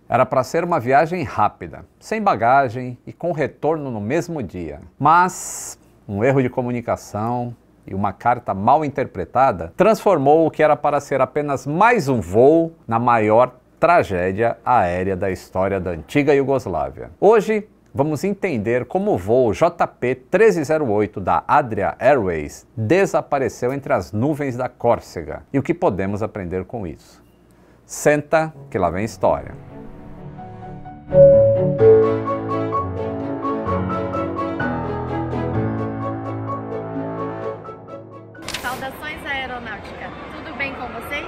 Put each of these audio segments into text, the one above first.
Era para ser uma viagem rápida, sem bagagem e com retorno no mesmo dia. Mas um erro de comunicação e uma carta mal interpretada transformou o que era para ser apenas mais um voo na maior tragédia aérea da história da antiga Iugoslávia. Hoje, vamos entender como o voo JP-1308 da Adria Airways desapareceu entre as nuvens da Córcega e o que podemos aprender com isso. Senta que lá vem história. Saudações aeronáutica, tudo bem com vocês?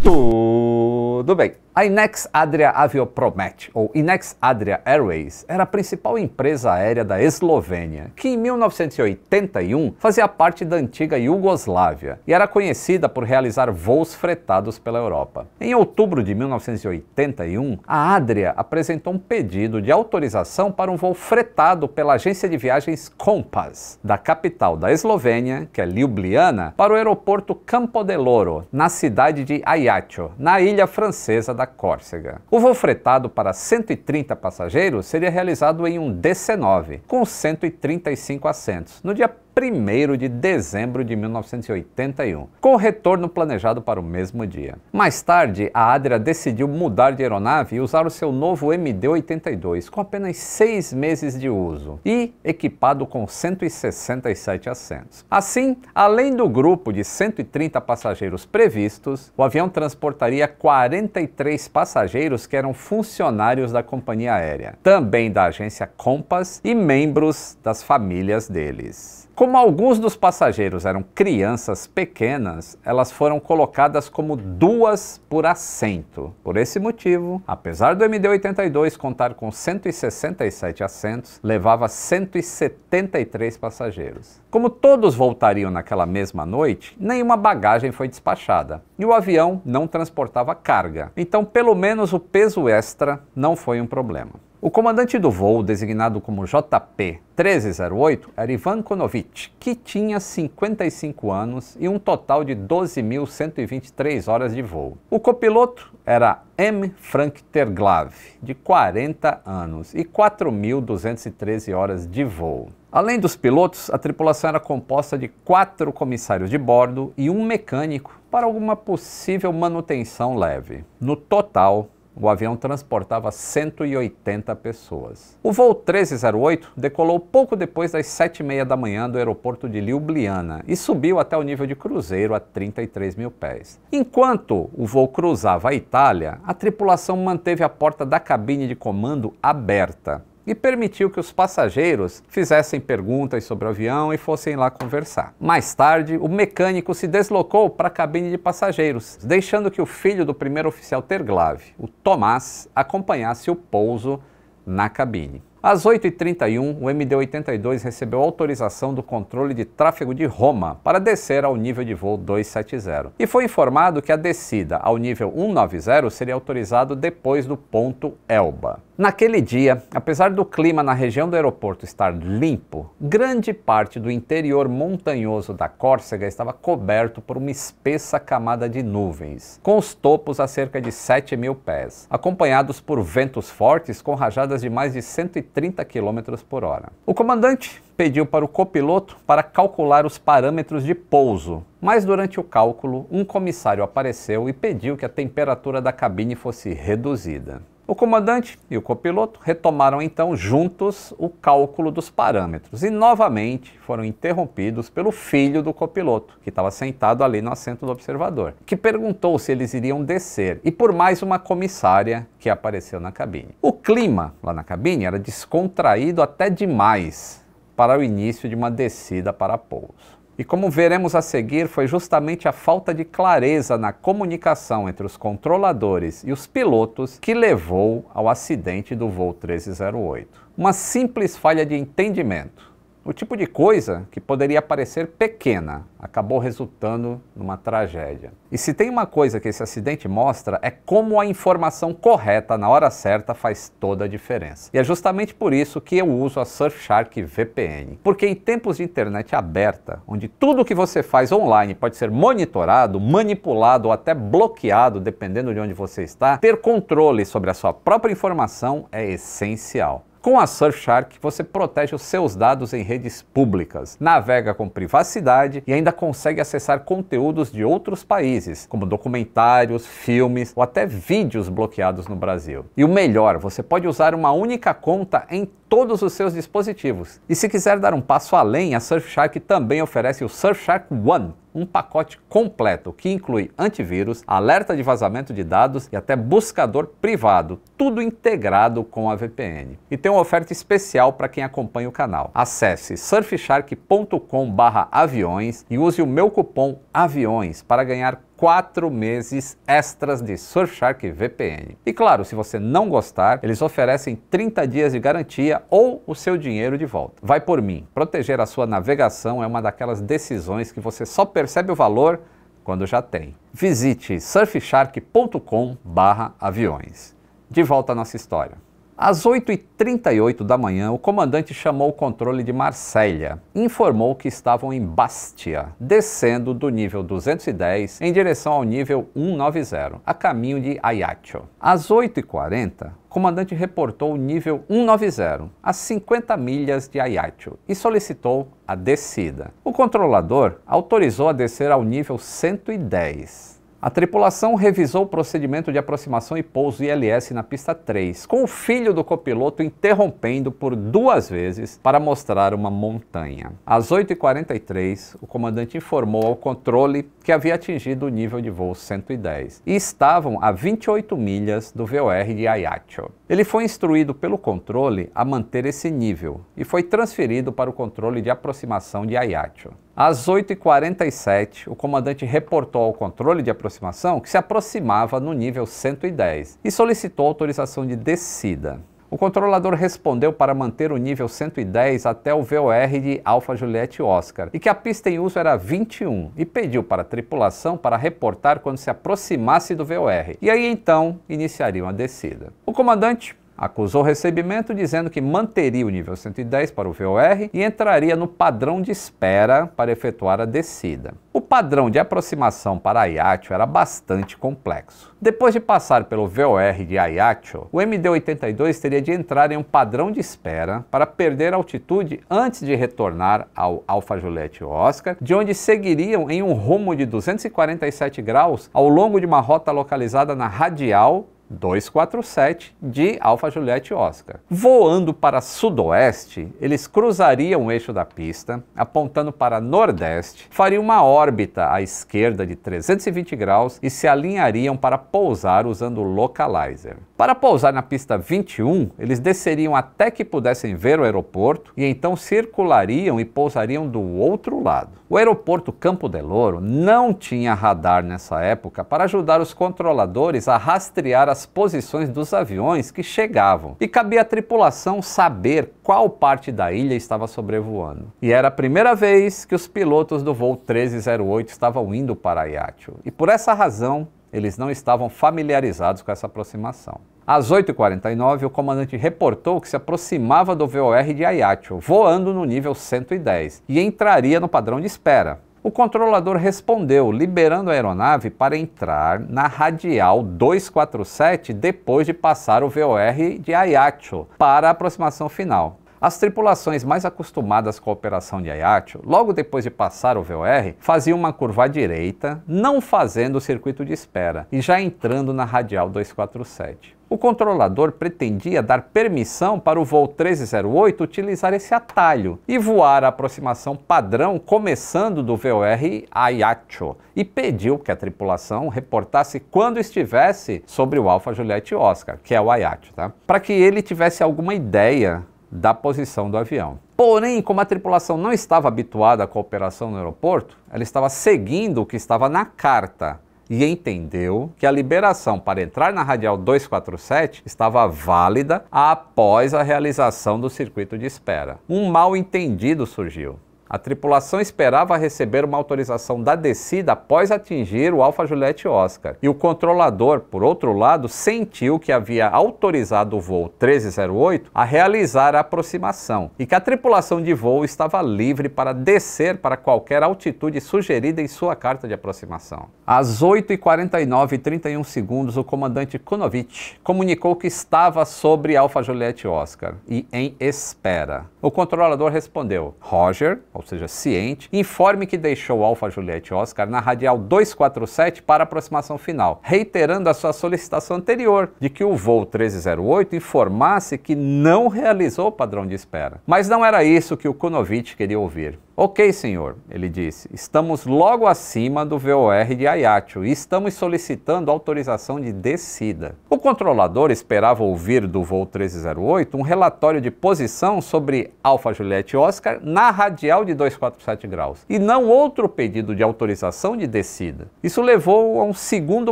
Tudo bem. A Inex Adria Aviopromet, ou Inex Adria Airways, era a principal empresa aérea da Eslovênia, que em 1981 fazia parte da antiga Iugoslávia e era conhecida por realizar voos fretados pela Europa. Em outubro de 1981, a Adria apresentou um pedido de autorização para um voo fretado pela agência de viagens Compass, da capital da Eslovênia, que é Ljubljana, para o aeroporto Campo de Loro, na cidade de Ajaccio, na ilha francesa da Córcega. O voo fretado para 130 passageiros seria realizado em um DC-9, com 135 assentos, no dia 1º de dezembro de 1981, com o retorno planejado para o mesmo dia. Mais tarde, a Adria decidiu mudar de aeronave e usar o seu novo MD-82, com apenas 6 meses de uso, e equipado com 167 assentos. Assim, além do grupo de 130 passageiros previstos, o avião transportaria 43 passageiros que eram funcionários da companhia aérea, também da agência Compass e membros das famílias deles. Como alguns dos passageiros eram crianças pequenas, elas foram colocadas como 2 por assento. Por esse motivo, apesar do MD-82 contar com 167 assentos, levava 173 passageiros. Como todos voltariam naquela mesma noite, nenhuma bagagem foi despachada e o avião não transportava carga, então pelo menos o peso extra não foi um problema. O comandante do voo, designado como JP-1308, era Ivan Konovic, que tinha 55 anos e um total de 12.123 horas de voo. O copiloto era M. Frank Terglav, de 40 anos e 4.213 horas de voo. Além dos pilotos, a tripulação era composta de 4 comissários de bordo e um mecânico para alguma possível manutenção leve. No total, o avião transportava 180 pessoas. O voo 1308 decolou pouco depois das 7h30 da manhã do aeroporto de Ljubljana e subiu até o nível de cruzeiro a 33 mil pés. Enquanto o voo cruzava a Itália, a tripulação manteve a porta da cabine de comando aberta e permitiu que os passageiros fizessem perguntas sobre o avião e fossem lá conversar. Mais tarde, o mecânico se deslocou para a cabine de passageiros, deixando que o filho do primeiro oficial Terglav, o Tomás, acompanhasse o pouso na cabine. Às 8h31, o MD-82 recebeu autorização do controle de tráfego de Roma para descer ao nível de voo 270 e foi informado que a descida ao nível 190 seria autorizado depois do ponto Elba. Naquele dia, apesar do clima na região do aeroporto estar limpo, grande parte do interior montanhoso da Córcega estava coberto por uma espessa camada de nuvens, com os topos a cerca de 7.000 pés, acompanhados por ventos fortes com rajadas de mais de 130 km por hora. O comandante pediu para o copiloto para calcular os parâmetros de pouso, mas durante o cálculo, um comissário apareceu e pediu que a temperatura da cabine fosse reduzida. O comandante e o copiloto retomaram então juntos o cálculo dos parâmetros e novamente foram interrompidos pelo filho do copiloto, que estava sentado ali no assento do observador, que perguntou se eles iriam descer e por mais uma comissária que apareceu na cabine. O clima lá na cabine era descontraído até demais para o início de uma descida para pouso. E como veremos a seguir, foi justamente a falta de clareza na comunicação entre os controladores e os pilotos que levou ao acidente do voo 1308. Uma simples falha de entendimento O tipo de coisa que poderia parecer pequena acabou resultando numa tragédia. E se tem uma coisa que esse acidente mostra é como a informação correta na hora certa faz toda a diferença. E é justamente por isso que eu uso a Surfshark VPN. Porque em tempos de internet aberta, onde tudo que você faz online pode ser monitorado, manipulado ou até bloqueado, dependendo de onde você está, ter controle sobre a sua própria informação é essencial. Com a Surfshark, você protege os seus dados em redes públicas, navega com privacidade e ainda consegue acessar conteúdos de outros países, como documentários, filmes ou até vídeos bloqueados no Brasil. E o melhor, você pode usar uma única conta em todos os seus dispositivos. E se quiser dar um passo além, a Surfshark também oferece o Surfshark One, um pacote completo que inclui antivírus, alerta de vazamento de dados e até buscador privado, tudo integrado com a VPN. E tem uma oferta especial para quem acompanha o canal. Acesse surfshark.com/aviões e use o meu cupom AVIões para ganhar 4 meses extras de Surfshark VPN. E claro, se você não gostar, eles oferecem 30 dias de garantia ou o seu dinheiro de volta. Vai por mim, proteger a sua navegação é uma daquelas decisões que você só percebe o valor quando já tem. Visite surfshark.com/aviões. De volta à nossa história. Às 8h38 da manhã, o comandante chamou o controle de Marselha e informou que estavam em Bastia, descendo do nível 210 em direção ao nível 190, a caminho de Ajaccio. Às 8h40, o comandante reportou o nível 190, a 50 milhas de Ajaccio, e solicitou a descida. O controlador autorizou a descer ao nível 110. A tripulação revisou o procedimento de aproximação e pouso ILS na pista 3, com o filho do copiloto interrompendo por 2 vezes para mostrar uma montanha. Às 8h43, o comandante informou ao controle que havia atingido o nível de voo 110 e estavam a 28 milhas do VOR de Ajaccio. Ele foi instruído pelo controle a manter esse nível e foi transferido para o controle de aproximação de Ajaccio. Às 8h47, o comandante reportou ao controle de aproximação que se aproximava no nível 110 e solicitou autorização de descida. O controlador respondeu para manter o nível 110 até o VOR de Alfa Juliette Oscar e que a pista em uso era 21 e pediu para a tripulação para reportar quando se aproximasse do VOR. E aí então iniciariam a descida. O comandante acusou o recebimento dizendo que manteria o nível 110 para o VOR e entraria no padrão de espera para efetuar a descida. O padrão de aproximação para Ajaccio era bastante complexo. Depois de passar pelo VOR de Ajaccio, o MD-82 teria de entrar em um padrão de espera para perder altitude antes de retornar ao Alfa Juliette Oscar, de onde seguiriam em um rumo de 247 graus ao longo de uma rota localizada na radial 247 de Alfa Juliette Oscar. Voando para sudoeste, eles cruzariam o eixo da pista, apontando para nordeste, fariam uma órbita à esquerda de 320 graus e se alinhariam para pousar usando o localizer. Para pousar na pista 21, eles desceriam até que pudessem ver o aeroporto e então circulariam e pousariam do outro lado. O aeroporto Campo del Oro não tinha radar nessa época para ajudar os controladores a rastrear as posições dos aviões que chegavam, e cabia à tripulação saber qual parte da ilha estava sobrevoando. E era a primeira vez que os pilotos do voo 1308 estavam indo para Ajaccio, e por essa razão eles não estavam familiarizados com essa aproximação. Às 8h49, o comandante reportou que se aproximava do VOR de Ajaccio, voando no nível 110, e entraria no padrão de espera. O controlador respondeu, liberando a aeronave para entrar na radial 247 depois de passar o VOR de Ajaccio para a aproximação final. As tripulações mais acostumadas com a operação de Ajaccio, logo depois de passar o VOR, faziam uma curva à direita, não fazendo o circuito de espera, e já entrando na radial 247. O controlador pretendia dar permissão para o voo 1308 utilizar esse atalho e voar a aproximação padrão começando do VOR Ajaccio, e pediu que a tripulação reportasse quando estivesse sobre o Alfa Juliette Oscar, que é o Ajaccio, para que ele tivesse alguma ideia da posição do avião. Porém, como a tripulação não estava habituada com a operação no aeroporto, ela estava seguindo o que estava na carta e entendeu que a liberação para entrar na radial 247 estava válida após a realização do circuito de espera. Um mal-entendido surgiu. A tripulação esperava receber uma autorização da descida após atingir o Alfa Juliette Oscar. E o controlador, por outro lado, sentiu que havia autorizado o voo 1308 a realizar a aproximação e que a tripulação de voo estava livre para descer para qualquer altitude sugerida em sua carta de aproximação. Às 8h49:31, o comandante Kunovic comunicou que estava sobre Alfa Juliette Oscar e em espera. O controlador respondeu: Roger, ou seja, ciente, informe que deixou o Alfa Juliette Oscar na radial 247 para a aproximação final, reiterando a sua solicitação anterior de que o voo 1308 informasse que não realizou o padrão de espera. Mas não era isso que o Kunovic queria ouvir. Ok, senhor, ele disse, estamos logo acima do VOR de Ajaccio e estamos solicitando autorização de descida. O controlador esperava ouvir do voo 1308 um relatório de posição sobre Alfa Juliette Oscar na radial de 247 graus, e não outro pedido de autorização de descida. Isso levou a um segundo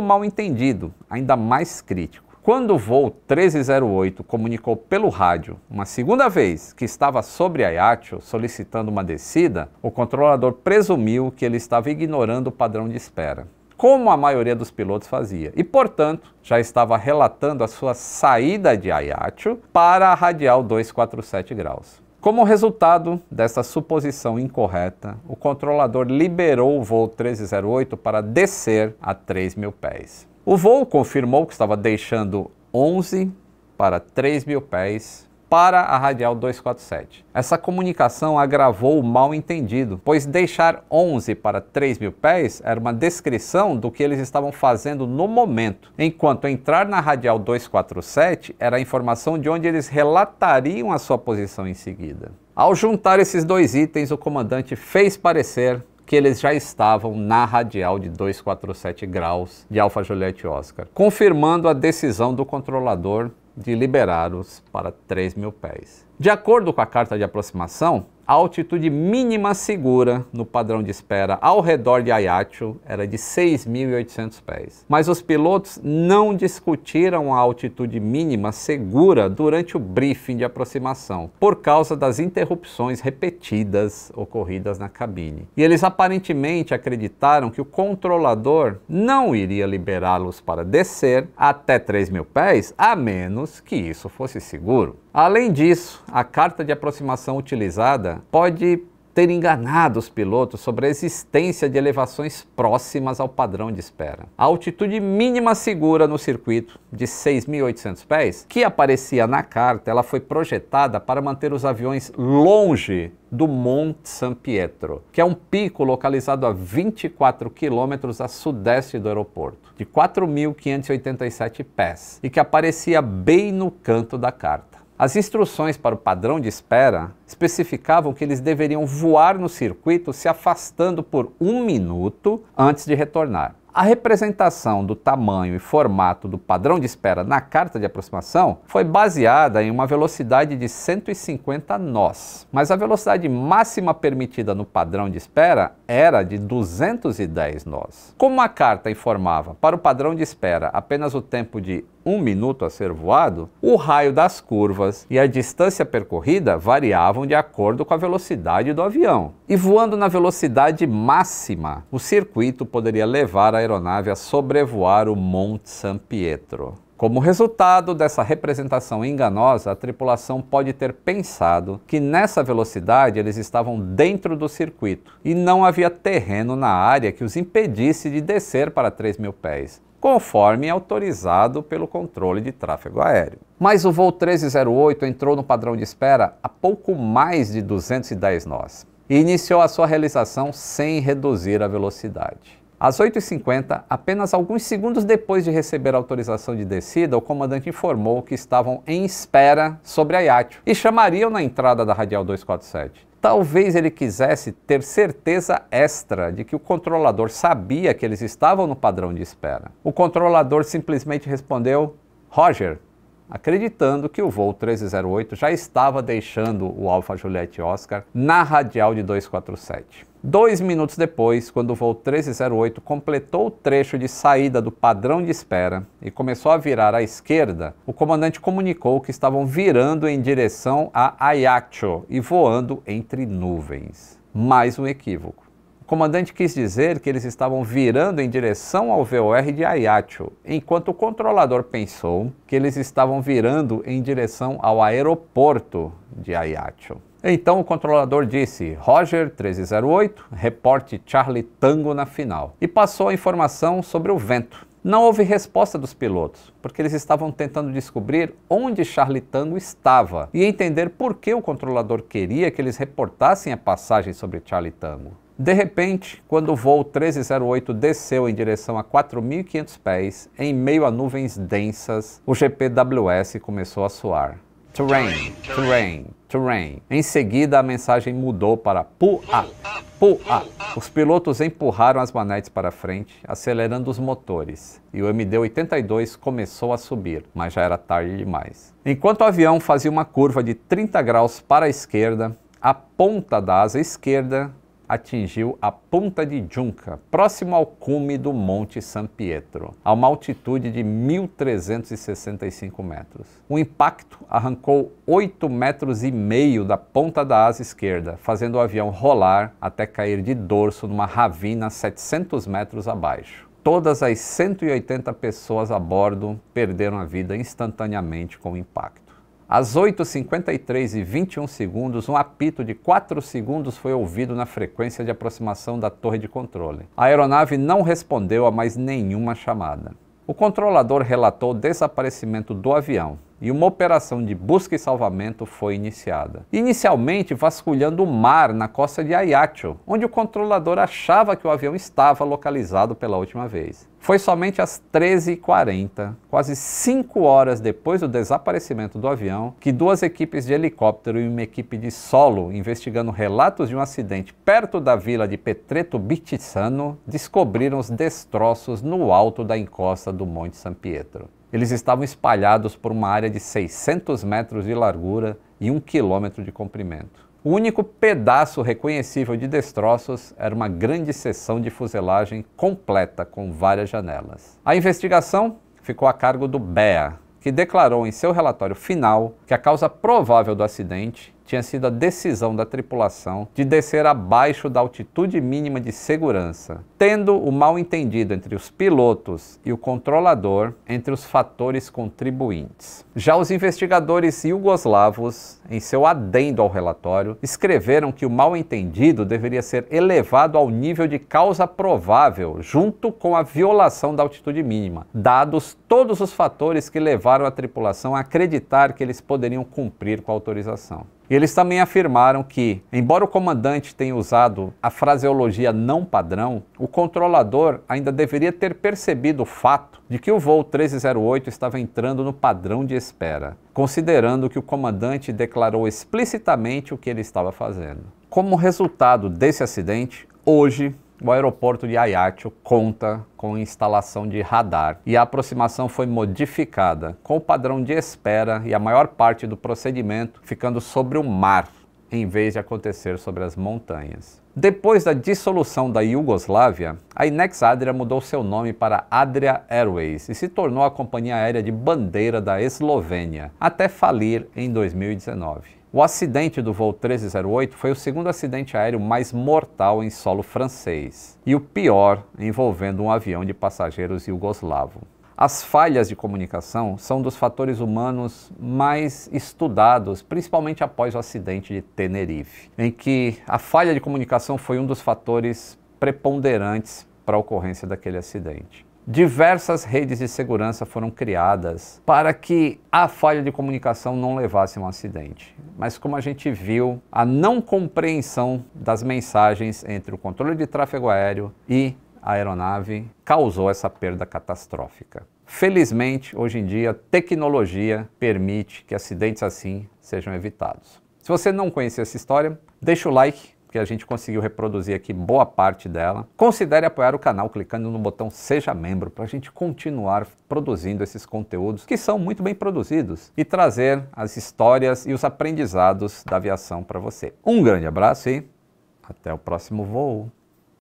mal-entendido, ainda mais crítico. Quando o voo 1308 comunicou pelo rádio uma segunda vez que estava sobre Ajaccio solicitando uma descida, o controlador presumiu que ele estava ignorando o padrão de espera, como a maioria dos pilotos fazia, e, portanto, já estava relatando a sua saída de Ajaccio para a radial 247 graus. Como resultado dessa suposição incorreta, o controlador liberou o voo 1308 para descer a 3.000 pés. O voo confirmou que estava deixando 11 para 3.000 pés para a radial 247. Essa comunicação agravou o mal-entendido, pois deixar 11 para 3.000 pés era uma descrição do que eles estavam fazendo no momento, enquanto entrar na radial 247 era a informação de onde eles relatariam a sua posição em seguida. Ao juntar esses dois itens, o comandante fez parecer que eles já estavam na radial de 247 graus de Alfa Juliette Oscar, confirmando a decisão do controlador de liberá-los para 3.000 pés. De acordo com a carta de aproximação, a altitude mínima segura no padrão de espera ao redor de Ajaccio era de 6.800 pés. Mas os pilotos não discutiram a altitude mínima segura durante o briefing de aproximação, por causa das interrupções repetidas ocorridas na cabine. E eles aparentemente acreditaram que o controlador não iria liberá-los para descer até 3.000 pés, a menos que isso fosse seguro. Além disso, a carta de aproximação utilizada pode ter enganado os pilotos sobre a existência de elevações próximas ao padrão de espera. A altitude mínima segura no circuito, de 6.800 pés, que aparecia na carta, ela foi projetada para manter os aviões longe do Monte San Pietro, que é um pico localizado a 24 quilômetros a sudeste do aeroporto, de 4.587 pés, e que aparecia bem no canto da carta. As instruções para o padrão de espera especificavam que eles deveriam voar no circuito se afastando por 1 minuto antes de retornar. A representação do tamanho e formato do padrão de espera na carta de aproximação foi baseada em uma velocidade de 150 nós, mas a velocidade máxima permitida no padrão de espera era de 210 nós. Como a carta informava para o padrão de espera apenas o tempo de 1 minuto a ser voado, o raio das curvas e a distância percorrida variavam de acordo com a velocidade do avião. E voando na velocidade máxima, o circuito poderia levar a aeronave a sobrevoar o Monte San Pietro. Como resultado dessa representação enganosa, a tripulação pode ter pensado que nessa velocidade eles estavam dentro do circuito e não havia terreno na área que os impedisse de descer para 3.000 pés, conforme autorizado pelo controle de tráfego aéreo. Mas o voo 1308 entrou no padrão de espera a pouco mais de 210 nós e iniciou a sua realização sem reduzir a velocidade. Às 8h50, apenas alguns segundos depois de receber a autorização de descida, o comandante informou que estavam em espera sobre Ajaccio e chamariam na entrada da radial 247. Talvez ele quisesse ter certeza extra de que o controlador sabia que eles estavam no padrão de espera. O controlador simplesmente respondeu: Roger, acreditando que o voo 1308 já estava deixando o Alfa Juliette Oscar na radial de 247. 2 minutos depois, quando o voo 1308 completou o trecho de saída do padrão de espera e começou a virar à esquerda, o comandante comunicou que estavam virando em direção a Ajaccio e voando entre nuvens. Mais um equívoco. O comandante quis dizer que eles estavam virando em direção ao VOR de Ajaccio, enquanto o controlador pensou que eles estavam virando em direção ao aeroporto de Ajaccio. Então o controlador disse: Roger 1308, reporte Charlie Tango na final, e passou a informação sobre o vento. Não houve resposta dos pilotos, porque eles estavam tentando descobrir onde Charlie Tango estava e entender por que o controlador queria que eles reportassem a passagem sobre Charlie Tango. De repente, quando o voo 1308 desceu em direção a 4.500 pés, em meio a nuvens densas, o GPWS começou a soar. Terrain, terrain, terrain. Em seguida, a mensagem mudou para pull up, pull up. Os pilotos empurraram as manetes para frente, acelerando os motores, e o MD-82 começou a subir, mas já era tarde demais. Enquanto o avião fazia uma curva de 30 graus para a esquerda, a ponta da asa esquerda atingiu a Punta di Giunca, próximo ao cume do Monte San Pietro, a uma altitude de 1.365 metros. O impacto arrancou 8,5 metros da ponta da asa esquerda, fazendo o avião rolar até cair de dorso numa ravina 700 metros abaixo. Todas as 180 pessoas a bordo perderam a vida instantaneamente com o impacto. Às 8h53:21, um apito de 4 segundos foi ouvido na frequência de aproximação da torre de controle. A aeronave não respondeu a mais nenhuma chamada. O controlador relatou o desaparecimento do avião e uma operação de busca e salvamento foi iniciada. Inicialmente vasculhando o mar na costa de Ajaccio, onde o controlador achava que o avião estava localizado pela última vez. Foi somente às 13h40, quase 5 horas depois do desaparecimento do avião, que 2 equipes de helicóptero e uma equipe de solo, investigando relatos de um acidente perto da vila de Petreto Bittizzano, descobriram os destroços no alto da encosta do Monte San Pietro. Eles estavam espalhados por uma área de 600 metros de largura e 1 quilômetro de comprimento. O único pedaço reconhecível de destroços era uma grande seção de fuselagem completa com várias janelas. A investigação ficou a cargo do BEA, que declarou em seu relatório final que a causa provável do acidente tinha sido a decisão da tripulação de descer abaixo da altitude mínima de segurança, tendo o mal-entendido entre os pilotos e o controlador entre os fatores contribuintes. Já os investigadores iugoslavos, em seu adendo ao relatório, escreveram que o mal-entendido deveria ser elevado ao nível de causa provável, junto com a violação da altitude mínima, dados todos os fatores que levaram a tripulação a acreditar que eles poderiam cumprir com a autorização. E eles também afirmaram que, embora o comandante tenha usado a fraseologia não padrão, o controlador ainda deveria ter percebido o fato de que o voo 1308 estava entrando no padrão de espera, considerando que o comandante declarou explicitamente o que ele estava fazendo. Como resultado desse acidente, hoje, o aeroporto de Ajaccio conta com instalação de radar e a aproximação foi modificada com o padrão de espera e a maior parte do procedimento ficando sobre o mar, em vez de acontecer sobre as montanhas. Depois da dissolução da Iugoslávia, a Inex Adria mudou seu nome para Adria Airways e se tornou a companhia aérea de bandeira da Eslovênia, até falir em 2019. O acidente do voo 1308 foi o segundo acidente aéreo mais mortal em solo francês e o pior envolvendo um avião de passageiros iugoslavo. As falhas de comunicação são um dos fatores humanos mais estudados, principalmente após o acidente de Tenerife, em que a falha de comunicação foi um dos fatores preponderantes para a ocorrência daquele acidente. Diversas redes de segurança foram criadas para que a falha de comunicação não levasse a um acidente. Mas como a gente viu, a não compreensão das mensagens entre o controle de tráfego aéreo e a aeronave causou essa perda catastrófica. Felizmente, hoje em dia, a tecnologia permite que acidentes assim sejam evitados. Se você não conhecia essa história, deixa o like, que a gente conseguiu reproduzir aqui boa parte dela. Considere apoiar o canal clicando no botão Seja Membro para a gente continuar produzindo esses conteúdos que são muito bem produzidos e trazer as histórias e os aprendizados da aviação para você. Um grande abraço e Até o próximo voo.